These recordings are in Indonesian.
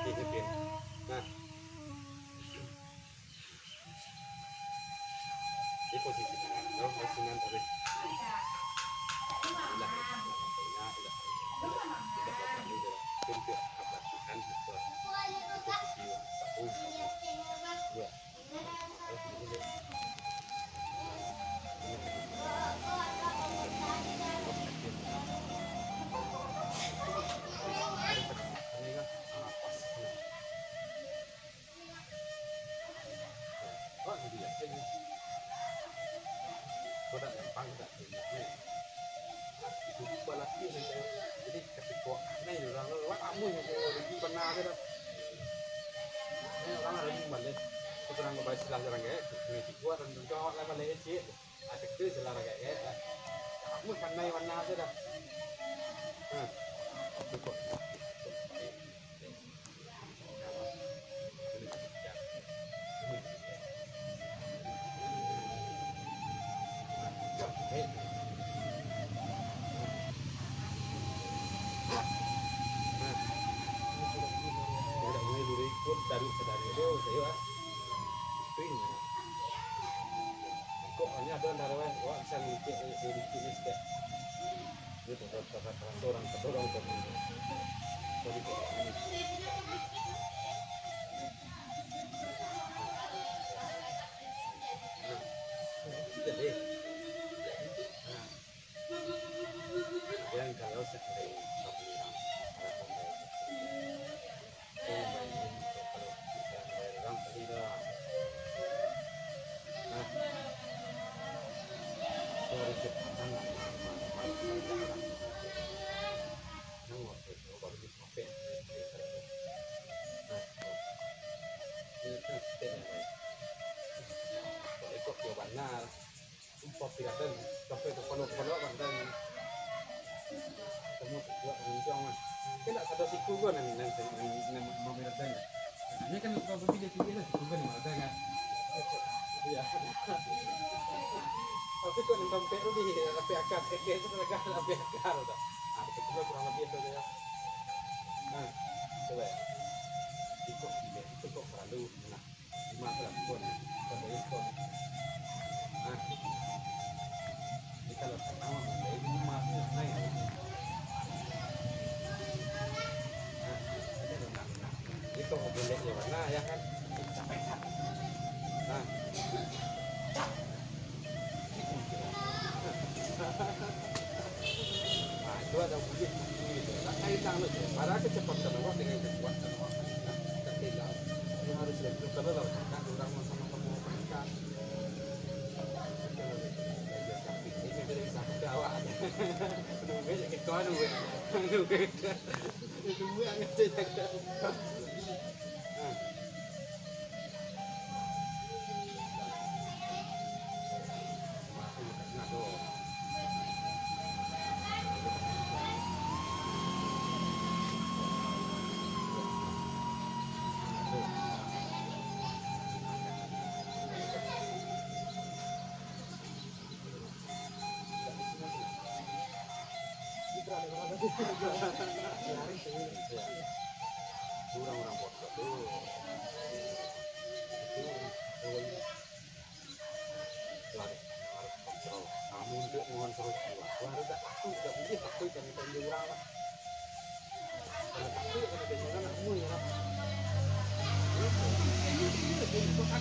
Pilipin. Nah, di posisi kanan, oh, posinan tapi ilah ya, tidak dapat juga untuk aplikasikan itu posisi satu, dua, ini oh jadi ya ini udah gampang udah ini lupa lagi jadi ketika ini orang lewat kamu yang lagi pernah ada ini orang ada yang balik kurang ngebahas silah orang kayak ini gua dan juga orang balik sih ada tu silah orang kayak kamu pernah mana ada dah cukup dari itu saya spring kok hanya ada narawan wah bisa ngikut ini sih itu orang kedorong ke sorry kok jadi yang kalau sekali ikut jawabannya import tidak sampai ke pondok-pondok kan semua buat menunjang mas tidak satu siku kan yang membedakan ini kan kalau begini dia tinggi lah siku kan yang ada kan iya tapi kok yang sampai itu di lebih akar kayak itu kan lebih akar udah itu juga kurang lebih itu ya coba ya ikut gila itu kok terlalu nah masalah pun sampai itu ini kalau pertama itu masih naik itu boleh ya warna ya kan nah itu ada ujian gitu nah kaitan itu para kecepatan awak dengan kekuatan awak nah ketika itu harus lebih terlalu kan orang sama-sama menikah ini dari sampai awak nunggu jadi kau nunggu yang ngecek orang-orang bodoh tuh itu harus kontrol kamu untuk mengontrol jiwa harus tak takut tak boleh takut kan itu orang lah kalau takut kan ada orang kamu ya lah itu kan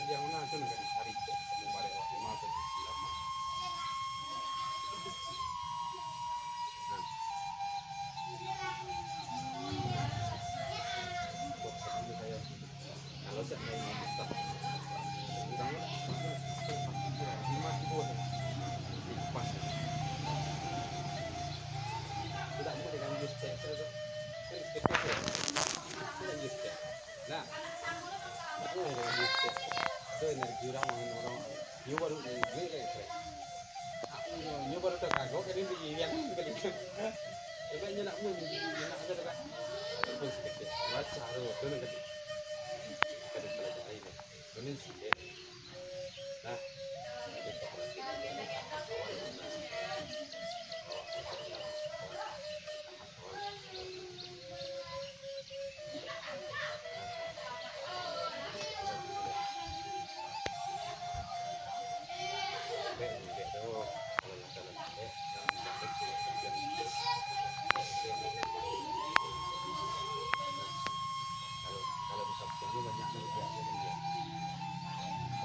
lagi yang mana tu nak cari kamu balik waktu mana tu kalau saya mau start kurang lima ribu pas tidak mau dengan use tax itu kan kita kan use tax nah aku dengan use tax itu energi orang nyu baru dari gue kayak aku nyu baru terkagok ini di yang kali itu nyenak pun nyenak ada kan terus kecil baca tuh tuh nanti kadang kadang ada ini ini sih nah kita kalau di Sabtu banyak juga dia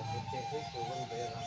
oke itu turun bayar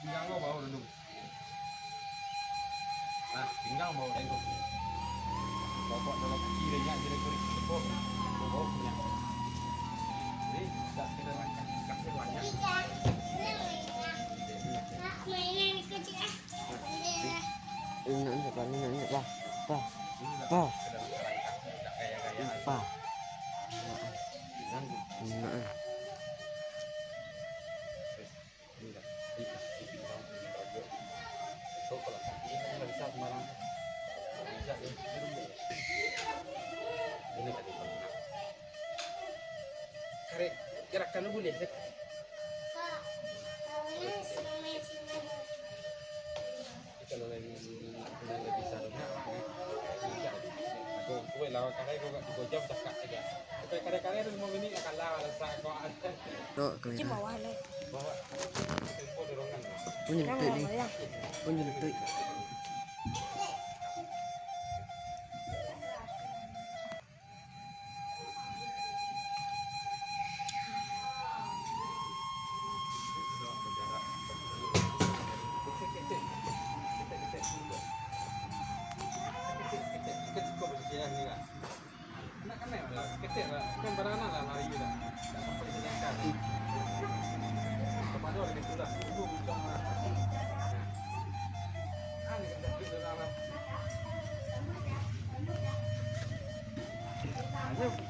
tinggal mau dulu nah tinggal mau tengok bapak dalam kirinya jadi kulit kok bawa punya jadi tidak kita langkah kasih banyak ini apa pa karek gerakan lu boleh kalau lagi bisa aku kue lawan karek aku jam cakap aja tapi karek-karek itu mau ini akan lawan rasa kau ada Tuh, kami dah. bawa tempo dorongan Punya detik ni. Punya detik.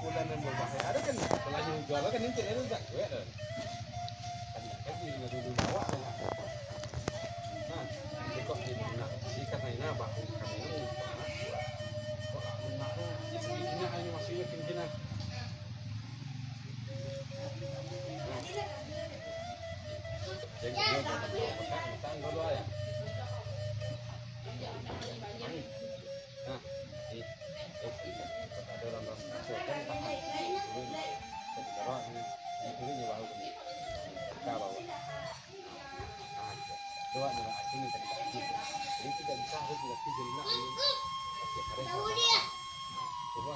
pukulan yang berbahaya ada kan setelah yang jual kan ini tidak ada gue ada lagi nggak dulu bawa nah kok ini nak ikan lainnya bahu kami ini kok menaknya ini hanya masih kemungkinan jadi dia makan dua ya nah ada orang masuk kan tahan ini baru kita bawa doa nih ini tadi jadi tidak bisa harus tidak bisa jadi nak ini coba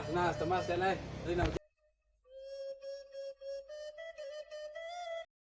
nah teman saya